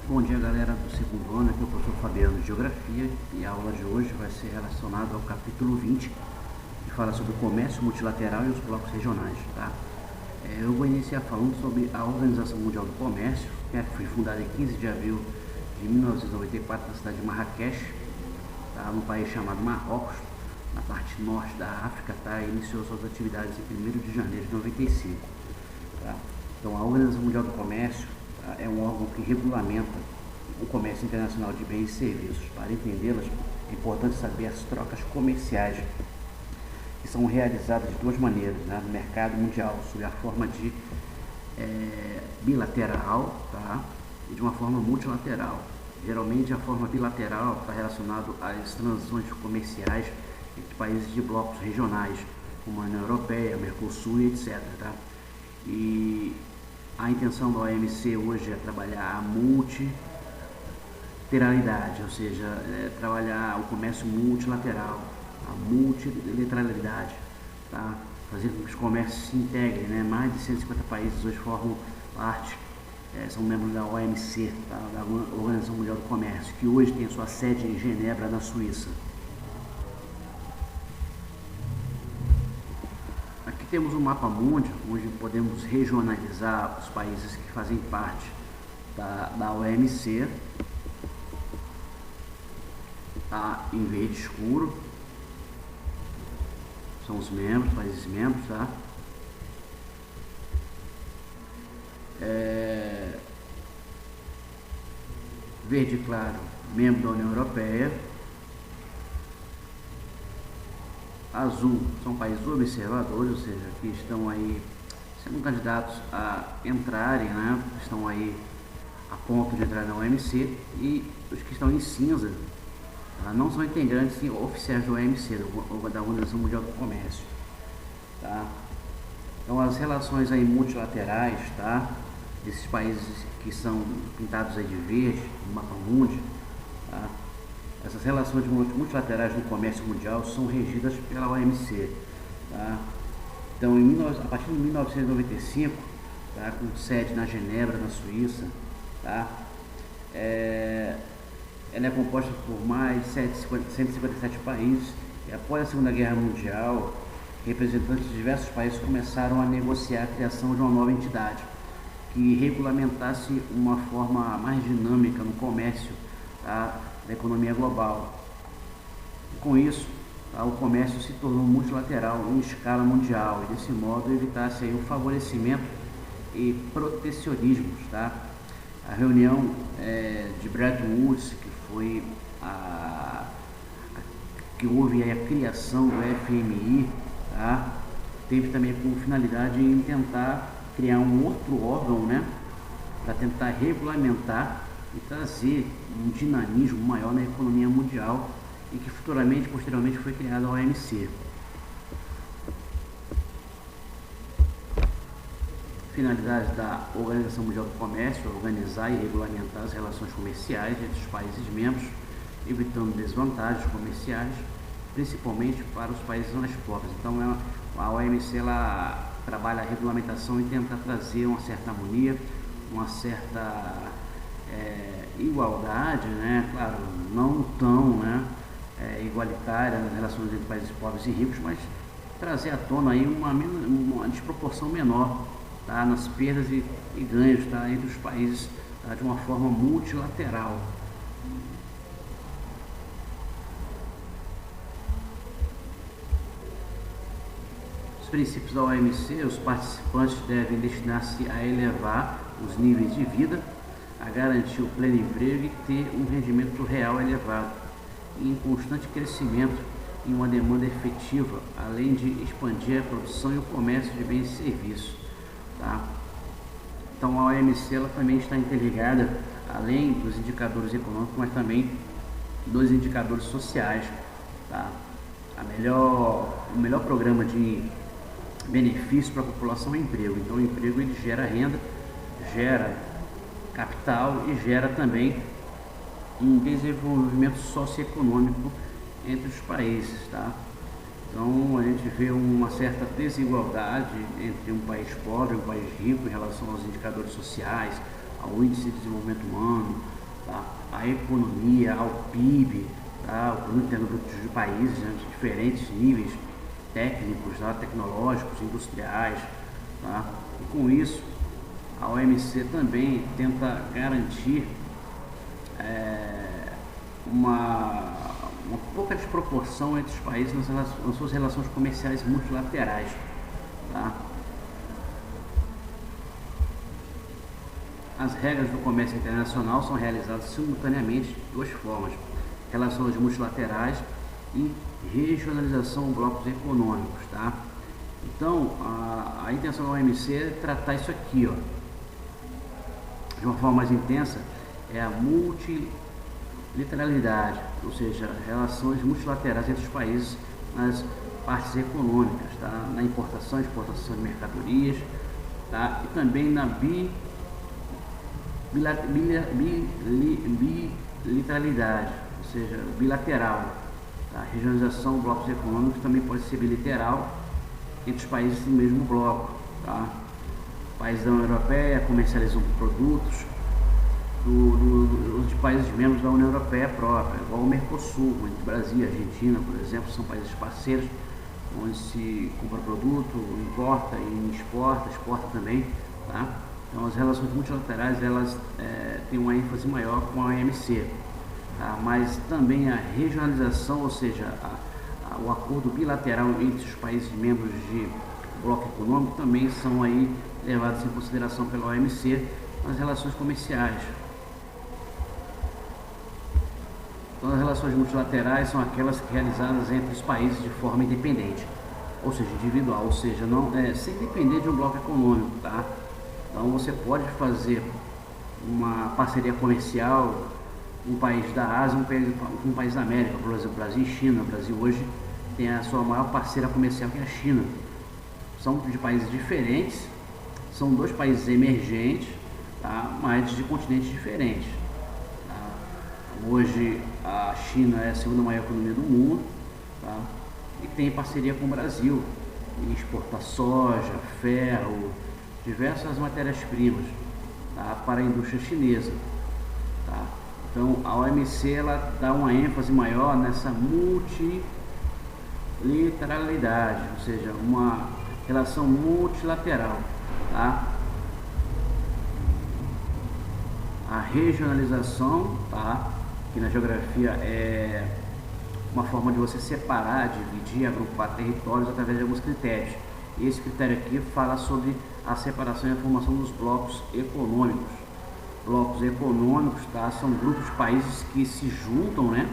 Bom dia, galera do segundo ano, aqui é o professor Fabiano de Geografia e a aula de hoje vai ser relacionada ao capítulo 20, que fala sobre o comércio multilateral e os blocos regionais. Tá? Eu vou iniciar falando sobre a Organização Mundial do Comércio, que foi fundada em 15 de abril de 1994 na cidade de Marrakech, tá? No país chamado Marrocos, na parte norte da África, tá? E iniciou suas atividades em 1º de janeiro de 95. Tá? Então, a Organização Mundial do Comércio é um órgão que regulamenta o comércio internacional de bens e serviços. Para entendê-las, é importante saber as trocas comerciais que são realizadas de duas maneiras, né, no mercado mundial, sob a forma de bilateral, tá, e de uma forma multilateral. Geralmente a forma bilateral está relacionada às transações comerciais entre países de blocos regionais, como a União Europeia, Mercosul e etc. Tá? E a intenção da OMC hoje é trabalhar a multilateralidade, ou seja, trabalhar o comércio multilateral, a multilateralidade, tá? Fazer com que os comércios se integrem, né? Mais de 150 países hoje formam parte, são membros da OMC, tá? Da Organização Mundial do Comércio, que hoje tem sua sede em Genebra, na Suíça. Aqui temos um mapa mundi, onde podemos regionalizar os países que fazem parte da OMC, tá? Em verde escuro são os membros, países membros, tá? Verde claro, membro da União Europeia. Azul são países observadores, ou seja, que estão aí sendo candidatos a entrarem, né? Estão aí a ponto de entrar na OMC, e os que estão em cinza, tá? Não são integrantes oficiais da OMC, da Organização Mundial do Comércio. Tá? Então as relações aí multilaterais, tá? Desses países que são pintados aí de verde no mapa mundi, tá? Essas relações multilaterais no comércio mundial são regidas pela OMC. Tá? Então, a partir de 1995, tá? Com sede na Genebra, na Suíça, tá? Ela é composta por mais de 157 países, e após a Segunda Guerra Mundial, representantes de diversos países começaram a negociar a criação de uma nova entidade que regulamentasse uma forma mais dinâmica no comércio, tá? Da economia global. E com isso, tá, o comércio se tornou multilateral em escala mundial, e desse modo evitasse aí o favorecimento e protecionismos. Tá? A reunião de Bretton Woods, que foi que houve aí a criação do FMI, tá? Teve também como finalidade em tentar criar um outro órgão, né, para tentar regulamentar e trazer um dinamismo maior na economia mundial, e que posteriormente foi criada a OMC. Finalidade da Organização Mundial do Comércio é organizar e regulamentar as relações comerciais entre os países membros, evitando desvantagens comerciais, principalmente para os países mais pobres. Então a OMC ela trabalha a regulamentação e tenta trazer uma certa harmonia, uma certa igualdade, né? Claro, não tão, né, igualitária nas relações entre países pobres e ricos, mas trazer à tona aí uma desproporção menor, tá, nas perdas e ganhos, tá, entre os países, tá, de uma forma multilateral. Os princípios da OMC: os participantes devem destinar-se a elevar os níveis de vida, a garantir o pleno emprego e ter um rendimento real elevado, e em constante crescimento e uma demanda efetiva, além de expandir a produção e o comércio de bens e serviços. Tá? Então a OMC ela também está interligada, além dos indicadores econômicos, mas também dos indicadores sociais. Tá? O melhor programa de benefício para a população é emprego. Então o emprego ele gera renda, gera capital e gera também um desenvolvimento socioeconômico entre os países. Tá? Então a gente vê uma certa desigualdade entre um país pobre e um país rico em relação aos indicadores sociais, ao Índice de Desenvolvimento Humano, tá? À economia, ao PIB, tá? O Produto Interno Bruto de países, né, de diferentes níveis técnicos, tá? Tecnológicos, industriais. Tá? E com isso, a OMC também tenta garantir uma pouca desproporção entre os países nas suas relações comerciais multilaterais. Tá? As regras do comércio internacional são realizadas simultaneamente de duas formas: relações multilaterais e regionalização de blocos econômicos. Tá? Então, a intenção da OMC é tratar isso aqui, ó, de uma forma mais intensa, é a multilateralidade, ou seja, relações multilaterais entre os países nas partes econômicas, tá? Na importação e exportação de mercadorias, tá? E também na bilateralidade, ou seja, bilateral. Tá? A regionalização de blocos econômicos também pode ser bilateral entre os países do mesmo bloco. Tá? Países da União Europeia comercializam produtos de países membros da União Europeia própria, igual o Mercosul, entre Brasil e Argentina, por exemplo, são países parceiros, onde se compra produto, importa e exporta também. Tá? Então, as relações multilaterais elas têm uma ênfase maior com a OMC, tá? Mas também a regionalização, ou seja, o acordo bilateral entre os países membros de bloco econômico também são aí levados em consideração pela OMC nas relações comerciais. Então, as relações multilaterais são aquelas realizadas entre os países de forma independente, ou seja, individual, ou seja, não, sem depender de um bloco econômico. Tá? Então, você pode fazer uma parceria comercial um país da Ásia, um país da América, por exemplo, Brasil e China. O Brasil hoje tem a sua maior parceira comercial, que é a China. São de países diferentes, são dois países emergentes, tá? Mas de continentes diferentes. Tá? Hoje a China é a segunda maior economia do mundo, tá? E tem parceria com o Brasil em exportar soja, ferro, diversas matérias-primas, tá? Para a indústria chinesa. Tá? Então a OMC ela dá uma ênfase maior nessa multilateralidade, ou seja, uma relação multilateral. Tá? A regionalização, tá? Que na geografia é uma forma de você separar, dividir, agrupar territórios através de alguns critérios. E esse critério aqui fala sobre a separação e a formação dos blocos econômicos. Blocos econômicos, tá? São grupos de países que se juntam, né,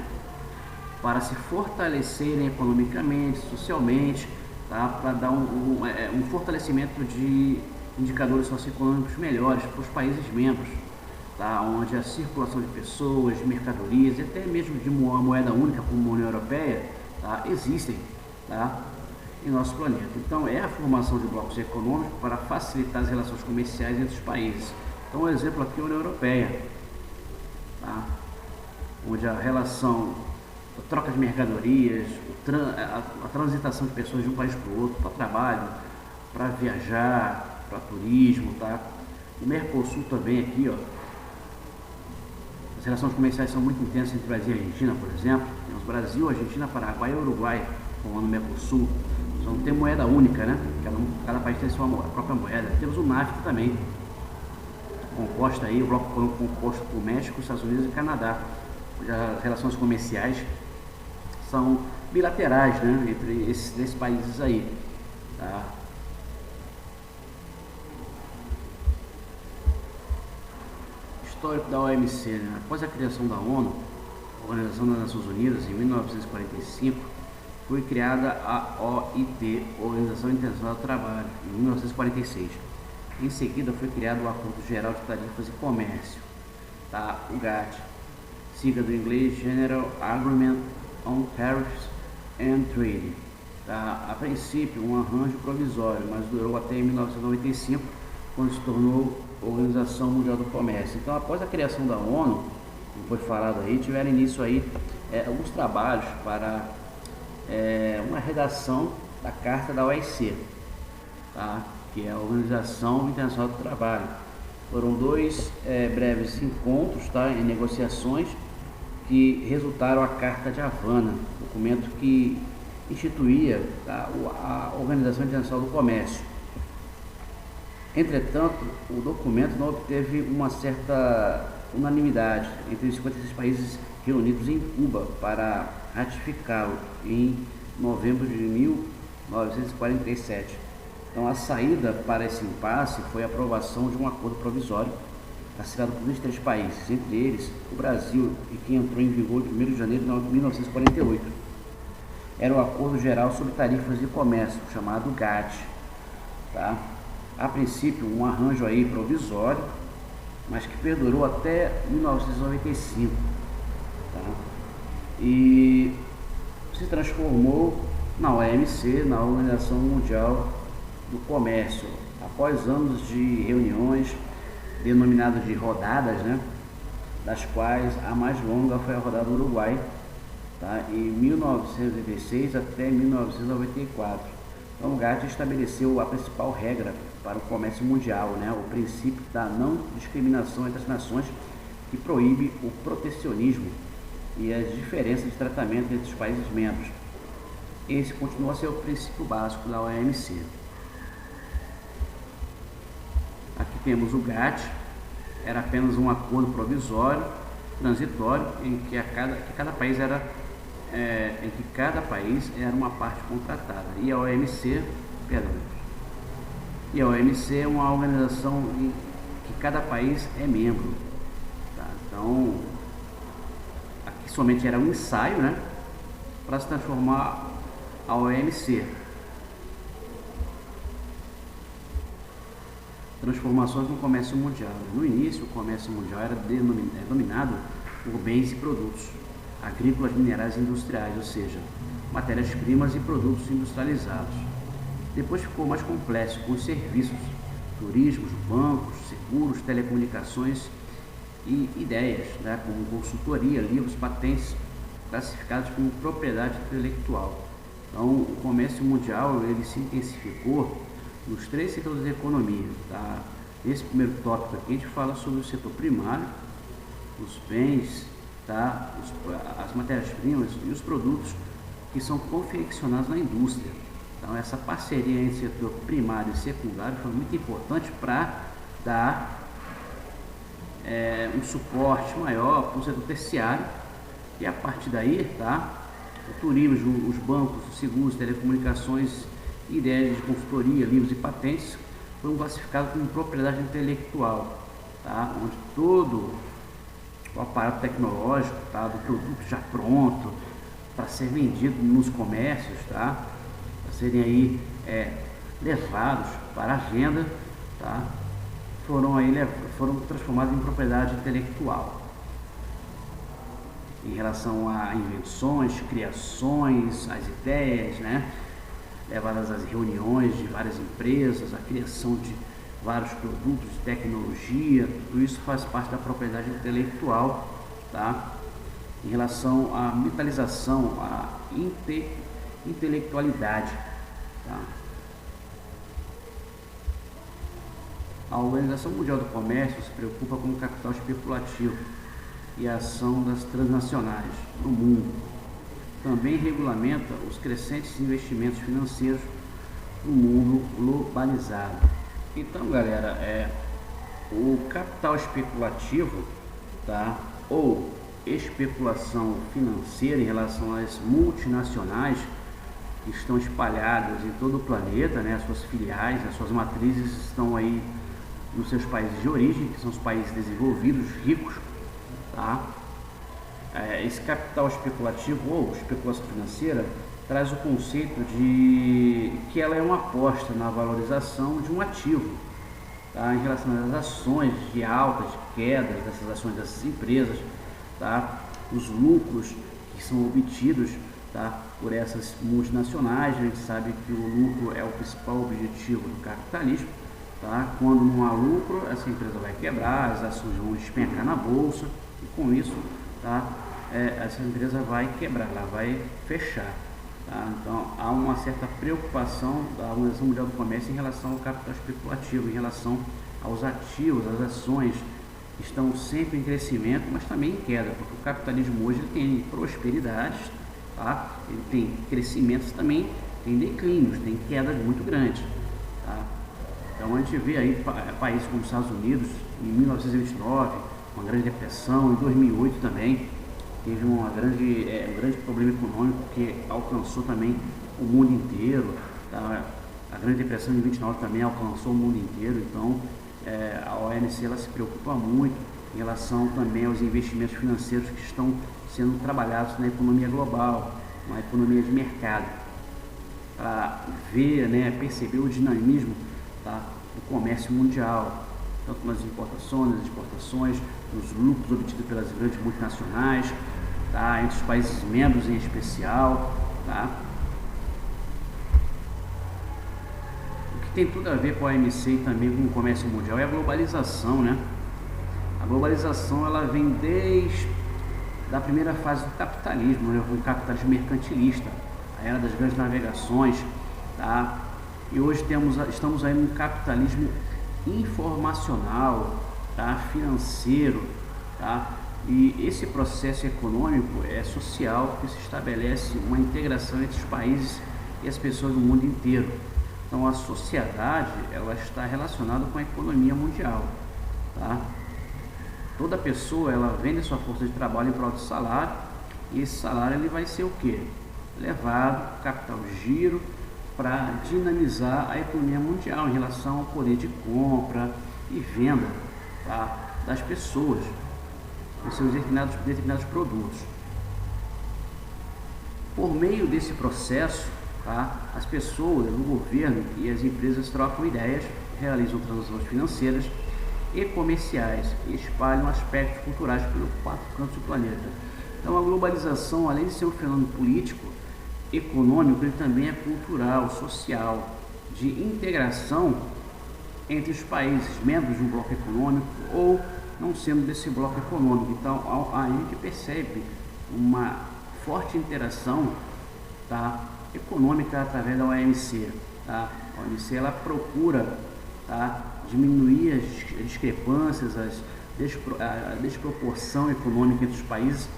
para se fortalecerem economicamente, socialmente, tá? Para dar um fortalecimento de indicadores socioeconômicos melhores para os países membros, tá? Onde a circulação de pessoas, de mercadorias e até mesmo de uma moeda única como a União Europeia, tá? Existem, tá? Em nosso planeta. Então é a formação de blocos econômicos para facilitar as relações comerciais entre os países. Então, um exemplo aqui é a União Europeia, tá? Onde a relação, a troca de mercadorias, a transitação de pessoas de um país para o outro, para trabalho, para viajar, para turismo, tá? O Mercosul também aqui, ó, as relações comerciais são muito intensas entre Brasil e Argentina, por exemplo. Temos Brasil, Argentina, Paraguai e Uruguai, formando o Mercosul. Só não tem moeda única, né? Cada país tem sua própria moeda. Temos o NAFTA também, composto aí, o bloco composto por México, Estados Unidos e Canadá, onde as relações comerciais são bilaterais, né, entre esses países aí. Tá? Histórico da OMC, né? Após a criação da ONU, Organização das Nações Unidas, em 1945, foi criada a OIT, Organização Internacional do Trabalho, em 1946. Em seguida foi criado o Acordo Geral de Tarifas e Comércio, tá? O GATT, sigla do inglês General Agreement on Tariffs and Trade. Tá? A princípio um arranjo provisório, mas durou até 1995, quando se tornou Organização Mundial do Comércio. Então, após a criação da ONU, como foi falado aí, tiveram início aí alguns trabalhos para uma redação da Carta da OIC, tá? Que é a Organização Internacional do Trabalho. Foram dois breves encontros, tá, em negociações que resultaram a Carta de Havana, documento que instituía, tá, a Organização Internacional do Comércio. Entretanto, o documento não obteve uma certa unanimidade entre os 56 países reunidos em Cuba para ratificá-lo em novembro de 1947. Então, a saída para esse impasse foi a aprovação de um acordo provisório assinado por 23 países, entre eles o Brasil, e que entrou em vigor em 1º de janeiro de 1948. Era o Acordo Geral sobre Tarifas de Comércio, chamado GATT. Tá? A princípio, um arranjo aí provisório, mas que perdurou até 1995. Tá? E se transformou na OMC, na Organização Mundial do Comércio, após anos de reuniões denominadas de rodadas, né, das quais a mais longa foi a rodada do Uruguai, tá, em 1986 até 1994. Então o GATT estabeleceu a principal regra para o comércio mundial, né, o princípio da não discriminação entre as nações, que proíbe o protecionismo e as diferenças de tratamento entre os países membros. Esse continua a ser o princípio básico da OMC. Aqui temos o GATT, era apenas um acordo provisório, transitório, em que cada país era uma parte contratada. E a OMC é uma organização em que cada país é membro. Tá? Então, aqui somente era um ensaio, né, para se transformar a OMC. Transformações no comércio mundial. No início, o comércio mundial era dominado por bens e produtos agrícolas, minerais e industriais, ou seja, matérias-primas e produtos industrializados. Depois ficou mais complexo com os serviços, turismos, bancos, seguros, telecomunicações e ideias, né, como consultoria, livros, patentes, classificados como propriedade intelectual. Então, o comércio mundial ele se intensificou nos 3 setores da economia. Tá? Nesse primeiro tópico aqui a gente fala sobre o setor primário, os bens, tá? As matérias-primas e os produtos que são confeccionados na indústria. Então essa parceria entre setor primário e secundário foi muito importante para dar um suporte maior para o setor terciário, e a partir daí, tá? O turismo, os bancos, os seguros, telecomunicações, ideias de consultoria, livros e patentes foram classificados como propriedade intelectual, tá? Onde todo o aparato tecnológico, tá, do produto já pronto para ser vendido nos comércios, tá, para serem aí levados para a venda, tá, foram transformados em propriedade intelectual. Em relação a invenções, criações, as ideias, né, levadas às reuniões de várias empresas, a criação de vários produtos de tecnologia, tudo isso faz parte da propriedade intelectual, tá? Em relação à mentalização, à intelectualidade, tá? A Organização Mundial do Comércio se preocupa com o capital especulativo e a ação das transnacionais no mundo. Também regulamenta os crescentes investimentos financeiros no mundo globalizado. Então, galera, o capital especulativo, tá, ou especulação financeira em relação às multinacionais que estão espalhadas em todo o planeta, né, as suas filiais, as suas matrizes estão aí nos seus países de origem, que são os países desenvolvidos, ricos, tá? Esse capital especulativo ou especulação financeira traz o conceito de que ela é uma aposta na valorização de um ativo, tá? Em relação às ações de altas, de quedas dessas ações dessas empresas, tá? Os lucros que são obtidos, tá, por essas multinacionais. A gente sabe que o lucro é o principal objetivo do capitalismo, tá? Quando não há lucro, essa empresa vai quebrar, as ações vão despencar na bolsa e com isso, tá, essa empresa vai quebrar, ela vai fechar. Tá? Então há uma certa preocupação da Organização Mundial do Comércio em relação ao capital especulativo, em relação aos ativos, às ações, estão sempre em crescimento, mas também em queda, porque o capitalismo hoje ele tem prosperidades, tá? Ele tem crescimentos, também tem declínios, tem quedas muito grandes, tá? Então a gente vê aí países como os Estados Unidos, em 1929, uma grande depressão, em 2008 também, teve um grande problema econômico que alcançou também o mundo inteiro, tá? A grande depressão de 29 também alcançou o mundo inteiro. Então a OMC ela se preocupa muito em relação também aos investimentos financeiros que estão sendo trabalhados na economia global, na economia de mercado, para ver, perceber o dinamismo, tá, do comércio mundial, tanto nas importações, nas exportações, nos lucros obtidos pelas grandes multinacionais, tá, entre os países membros em especial, tá. O que tem tudo a ver com a OMC e também com o comércio mundial é a globalização, né? A globalização ela vem desde a primeira fase do capitalismo, né? O capitalismo mercantilista, a era das grandes navegações, tá? E hoje estamos aí num capitalismo informacional, tá? Financeiro, tá? E esse processo econômico é social, que se estabelece uma integração entre os países e as pessoas do mundo inteiro. Então a sociedade ela está relacionada com a economia mundial, tá? Toda pessoa ela vende sua força de trabalho em prol de salário, e esse salário ele vai ser o quê? Levado, capital giro, para dinamizar a economia mundial em relação ao poder de compra e venda, tá, das pessoas, dos seus determinados produtos. Por meio desse processo, tá, as pessoas, o governo e as empresas trocam ideias, realizam transações financeiras e comerciais e espalham aspectos culturais pelos 4 cantos do planeta. Então a globalização, além de ser um fenômeno político, econômico, ele também é cultural, social, de integração entre os países membros de um bloco econômico ou não sendo desse bloco econômico. Então a gente percebe uma forte interação, tá, econômica através da OMC, tá? A OMC ela procura, tá, diminuir as discrepâncias, a desproporção econômica entre os países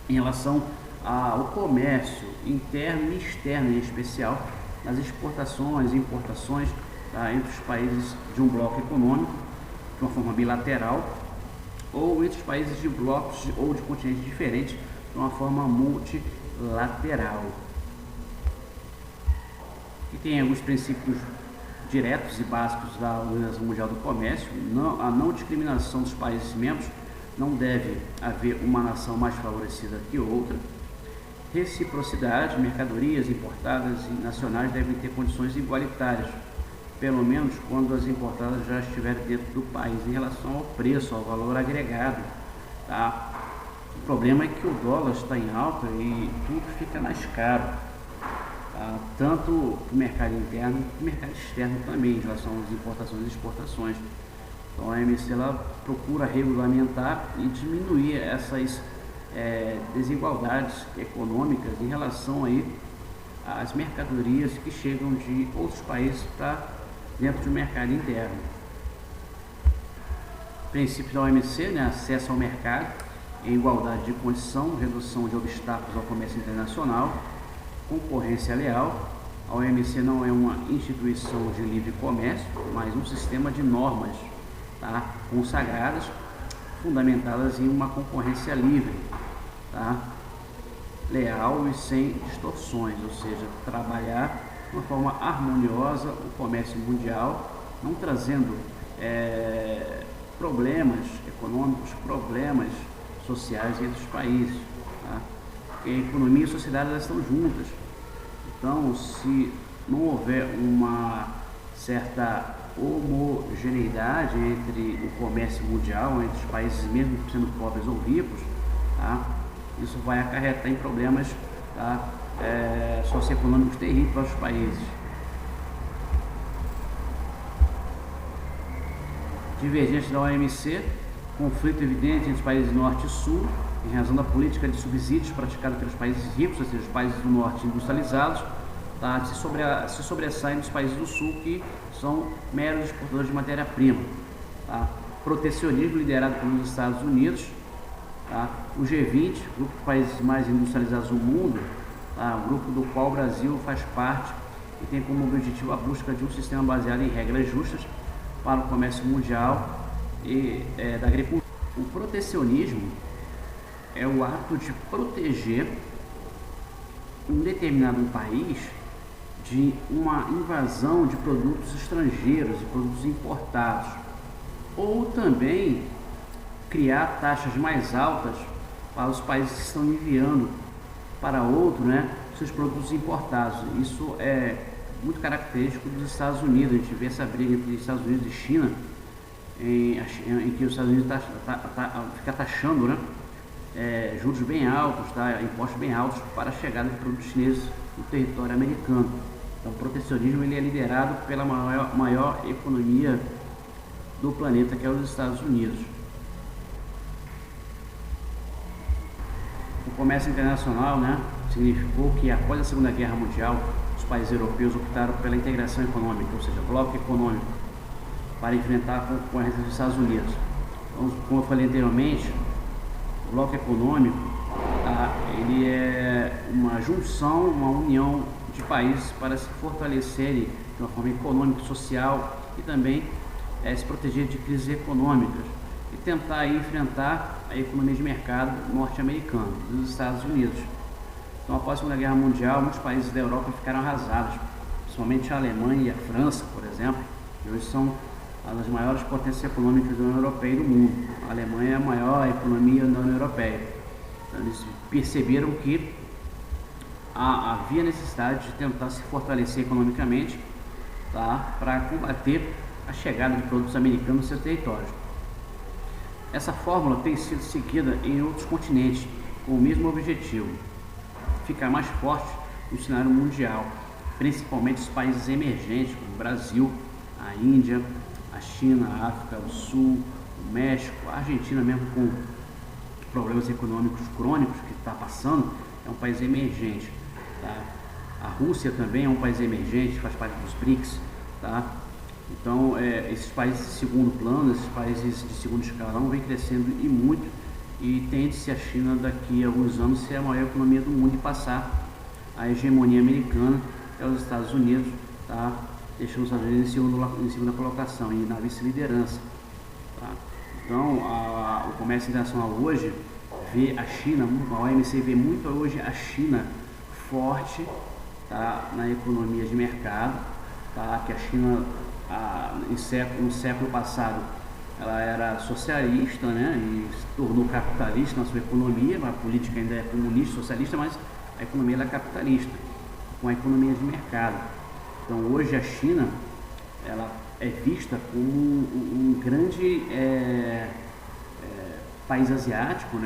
em relação ao comércio interno e externo, em especial nas exportações e importações, tá, entre os países de um bloco econômico de uma forma bilateral, ou entre os países de blocos ou de continentes diferentes de uma forma multilateral. E tem alguns princípios diretos e básicos da Organização Mundial do Comércio. A não discriminação dos países membros, não deve haver uma nação mais favorecida que outra. Reciprocidade, mercadorias importadas e nacionais devem ter condições igualitárias, pelo menos quando as importadas já estiverem dentro do país, em relação ao preço, ao valor agregado, tá? O problema é que o dólar está em alta e tudo fica mais caro, tá? Tanto o mercado interno quanto o mercado externo também, em relação às importações e exportações. Então a OMC ela procura regulamentar e diminuir essas desigualdades econômicas em relação aí às mercadorias que chegam de outros países para dentro do mercado interno. Princípios da OMC, acesso ao mercado em igualdade de condição, redução de obstáculos ao comércio internacional, concorrência leal. A OMC não é uma instituição de livre comércio, mas um sistema de normas, tá, consagradas, fundamentadas em uma concorrência livre, tá, leal e sem distorções, ou seja, trabalhar de uma forma harmoniosa o comércio mundial, não trazendo problemas econômicos, problemas sociais entre os países, tá? Porque a economia e a sociedade elas estão juntas. Então, se não houver uma certa homogeneidade entre o comércio mundial, entre os países mesmo sendo pobres ou ricos, tá, isso vai acarretar em problemas, tá, socioeconômicos terríveis para os países. Divergência da OMC, conflito evidente entre os países norte e sul, em razão da política de subsídios praticada pelos países ricos, ou seja, os países do norte industrializados, tá, se sobressaem dos países do sul, que são meros exportadores de matéria-prima. tá? Protecionismo liderado pelos Estados Unidos, tá? O G20, grupo de países mais industrializados do mundo, tá? Um grupo do qual o Brasil faz parte e tem como objetivo a busca de um sistema baseado em regras justas para o comércio mundial e da agricultura. O protecionismo é o ato de proteger um determinado país de uma invasão de produtos estrangeiros e produtos importados, ou também criar taxas mais altas para os países que estão enviando para outro, seus produtos importados. Isso é muito característico dos Estados Unidos. A gente vê essa briga entre Estados Unidos e China, em que os Estados Unidos fica taxando, juros bem altos, impostos bem altos para a chegada de produtos chineses no território americano. Então, o protecionismo ele é liderado pela maior economia do planeta, que é os Estados Unidos. O comércio internacional, significou que após a Segunda Guerra Mundial, os países europeus optaram pela integração econômica, ou seja, bloco econômico, para enfrentar a concorrência dos Estados Unidos. Então, como eu falei anteriormente, o bloco econômico, ele é uma junção, uma união de países para se fortalecerem de uma forma econômica, social e também se proteger de crises econômicas e tentar enfrentar a economia de mercado norte-americana, dos Estados Unidos. Então, após a Segunda Guerra Mundial, muitos países da Europa ficaram arrasados, principalmente a Alemanha e a França, por exemplo, que hoje são as maiores potências econômicas da União Europeia e do mundo. A Alemanha é a maior economia da União Europeia. Então, eles perceberam que havia necessidade de tentar se fortalecer economicamente, para combater a chegada de produtos americanos no seu território. Essa fórmula tem sido seguida em outros continentes com o mesmo objetivo: ficar mais forte no cenário mundial, principalmente os países emergentes como o Brasil, a Índia, a China, a África do Sul, o México, a Argentina mesmo com problemas econômicos crônicos que está passando, é um país emergente. A Rússia também é um país emergente, faz parte dos BRICS. Então, esses países de segundo plano, esses países de segundo escalão vêm crescendo e muito, e tende-se a China daqui a alguns anos ser a maior economia do mundo e passar a hegemonia americana, que é os Estados Unidos, deixando os Estados Unidos em segunda colocação e na vice-liderança. Então, o comércio internacional hoje vê a China, a OMC vê muito hoje a China forte, na economia de mercado, que a China no século passado ela era socialista, e se tornou capitalista na sua economia. A política ainda é comunista, socialista, mas a economia ela é capitalista, com a economia de mercado. Então, hoje a China ela é vista como um grande país asiático,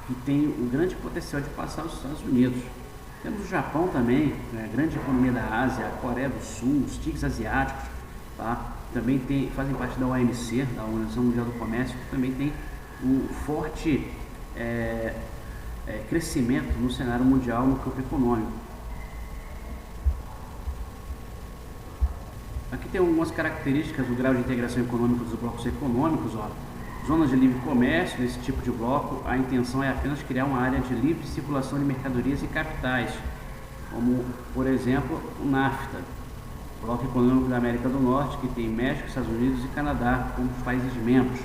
que tem um grande potencial de passar os Estados Unidos. Temos o Japão também, grande economia da Ásia, a Coreia do Sul, os tigres asiáticos, também fazem parte da OMC, da Organização Mundial do Comércio, que também tem um forte crescimento no cenário mundial no campo econômico. Aqui tem algumas características do grau de integração econômica dos blocos econômicos. Zonas de livre comércio. Nesse tipo de bloco, a intenção é apenas criar uma área de livre circulação de mercadorias e capitais, como, por exemplo, o NAFTA, Bloco Econômico da América do Norte, que tem México, Estados Unidos e Canadá como países membros.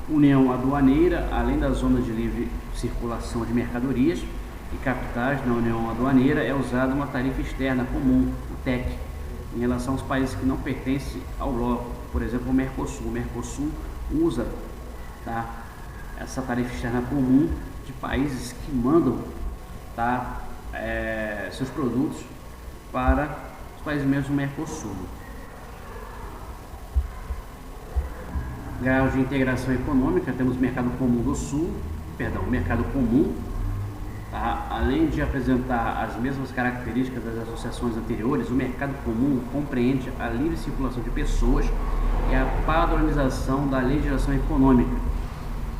União aduaneira. Além da zona de livre circulação de mercadorias e capitais na União Aduaneira, é usada uma tarifa externa comum, o TEC, em relação aos países que não pertencem ao bloco. Por exemplo, o Mercosul. O Mercosul usa essa tarifa externa comum de países que mandam seus produtos para os países membros do Mercosul. Grau de integração econômica. Temos o Mercado Comum do Sul, o Mercado Comum, além de apresentar as mesmas características das associações anteriores, o Mercado Comum compreende a livre circulação de pessoas e a padronização da legislação econômica,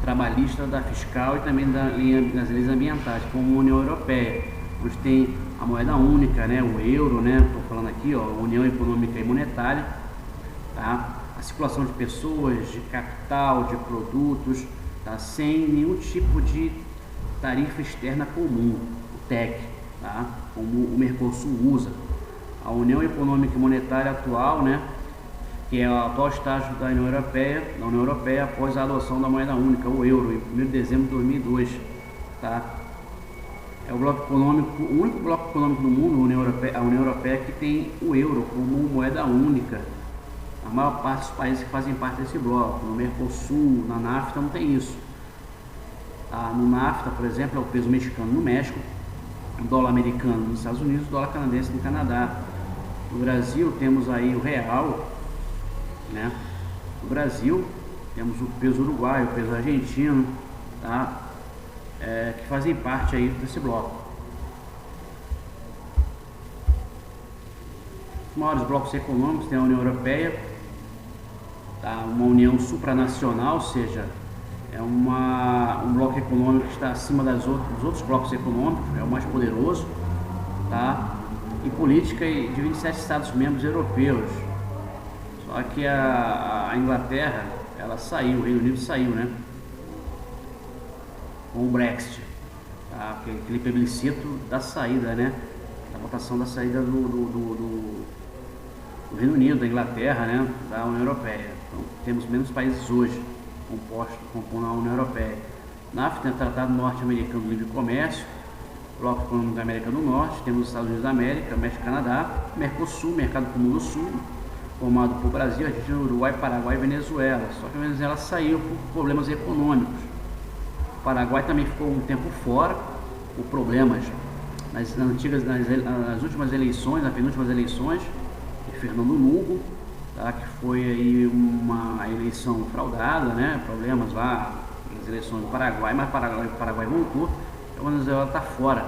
trabalhista, da fiscal e também das leis ambientais, como a União Europeia, onde tem a moeda única, o euro, estou falando aqui, a União Econômica e Monetária, tá? A circulação de pessoas, de capital, de produtos, tá? Sem nenhum tipo de tarifa externa comum, o TEC, tá? Como o Mercosul usa. A União Econômica e Monetária atual, né, que é o atual estágio da União Europeia após a adoção da moeda única, o euro, em 1º de dezembro de 2002, tá? É o bloco econômico, o único bloco econômico do mundo, a União Europeia, que tem o euro como moeda única. A maior parte dos países que fazem parte desse bloco, no Mercosul, na NAFTA, não tem isso. Tá? No NAFTA, por exemplo, é o peso mexicano no México, o dólar americano nos Estados Unidos, o dólar canadense no Canadá. No Brasil temos aí o real, né? No Brasil temos o peso uruguaio, o peso argentino, tá? Que fazem parte aí desse bloco. Os maiores blocos econômicos tem a União Europeia, tá? Uma união supranacional, ou seja, é um bloco econômico que está acima dos outros blocos econômicos, é o mais poderoso, tá? Em política de 27 Estados-membros europeus. Só que a Inglaterra, ela saiu, o Reino Unido saiu, né? Com o Brexit, tá? Aquele plebiscito da saída, né? A votação da saída do Reino Unido, da Inglaterra, né? Da União Europeia. Então, temos menos países hoje compondo a União Europeia. NAFTA é o Tratado Norte-Americano de Livre Comércio, Bloco Econômico da América do Norte, temos os Estados Unidos da América, México e Canadá, Mercosul, Mercado Comum do Sul, formado por Brasil, Argentina, Uruguai, Paraguai e Venezuela. Só que a Venezuela saiu por problemas econômicos. O Paraguai também ficou um tempo fora por problemas nas últimas eleições, nas penúltimas eleições de Fernando Lugo, tá? Que foi aí uma eleição fraudada, né? Problemas lá nas eleições do Paraguai, mas o Paraguai voltou. A Venezuela está fora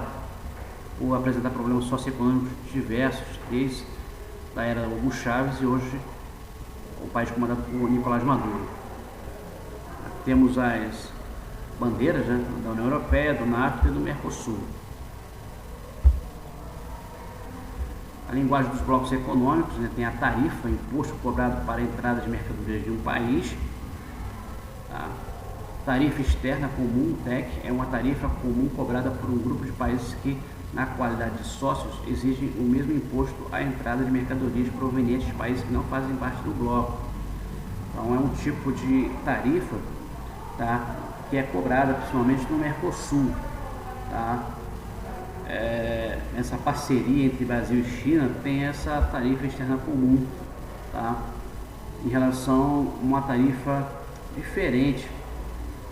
por apresentar problemas socioeconômicos diversos desde da era Hugo Chávez e hoje o país comandado por Nicolás Maduro. Temos as bandeiras, né, da União Europeia, do NAFTA e do Mercosul. A linguagem dos blocos econômicos, né, tem a tarifa, imposto cobrado para a entrada de mercadorias de um país. Tá? Tarifa externa comum, TEC, é uma tarifa comum cobrada por um grupo de países que, na qualidade de sócios, exigem o mesmo imposto à entrada de mercadorias provenientes de países que não fazem parte do bloco. Então é um tipo de tarifa, tá, que é cobrada principalmente no Mercosul. Tá? Essa parceria entre Brasil e China tem essa tarifa externa comum, tá, em relação a uma tarifa diferente,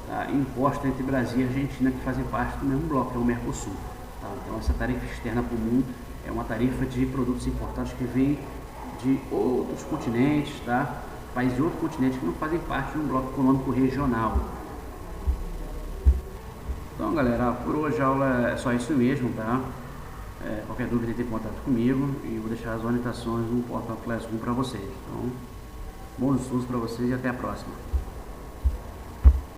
tá, imposta entre Brasil e Argentina, que fazem parte do mesmo bloco, que é o Mercosul. Tá? Então essa tarifa externa comum é uma tarifa de produtos importados que vêm de outros continentes, tá? Países de outros continentes que não fazem parte de um bloco econômico regional. Então galera, por hoje a aula é só isso mesmo, tá? Qualquer dúvida tem contato comigo e vou deixar as orientações no portal Classroom para vocês. Então, bons estudos para vocês e até a próxima.